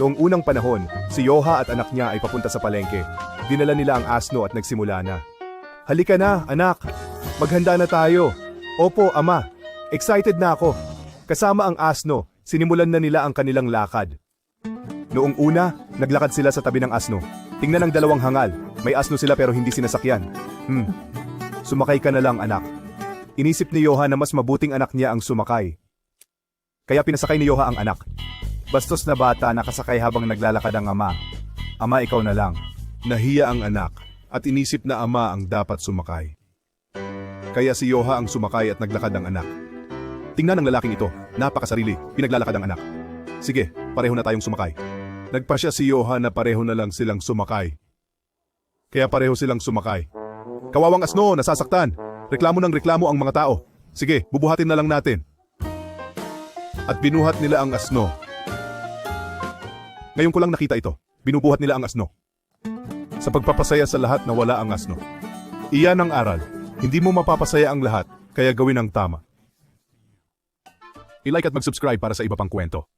Noong unang panahon, si Yoha at anak niya ay papunta sa palengke. Dinala nila ang asno at nagsimula na. Halika na, anak. Maghanda na tayo. Opo, ama. Excited na ako. Kasama ang asno, sinimulan na nila ang kanilang lakad. Noong una, naglakad sila sa tabi ng asno. Tingnan ang dalawang hangal. May asno sila pero hindi sinasakyan. Sumakay ka na lang, anak. Inisip ni Yoha na mas mabuting anak niya ang sumakay. Kaya pinasakay ni Yoha ang anak. Bastos na bata nakasakay habang naglalakad ang ama. Ama, ikaw na lang. Nahiya ang anak at inisip na ama ang dapat sumakay. Kaya si Yoha ang sumakay at naglakad ang anak. Tingnan ang lalaking ito. Napakasarili. Pinaglalakad ang anak. Sige, pareho na tayong sumakay. Nagpasya si Yoha na pareho na lang silang sumakay. Kaya pareho silang sumakay. Kawawang asno, nasasaktan. Reklamo ng reklamo ang mga tao. Sige, bubuhatin na lang natin. At binuhat nila ang asno. Ngayon ko lang nakita ito. Binubuhat nila ang asno. Sa pagpapasaya sa lahat na wala ang asno. Iyan ang aral. Hindi mo mapapasaya ang lahat, kaya gawin ang tama. I-like at mag-subscribe para sa iba pang kwento.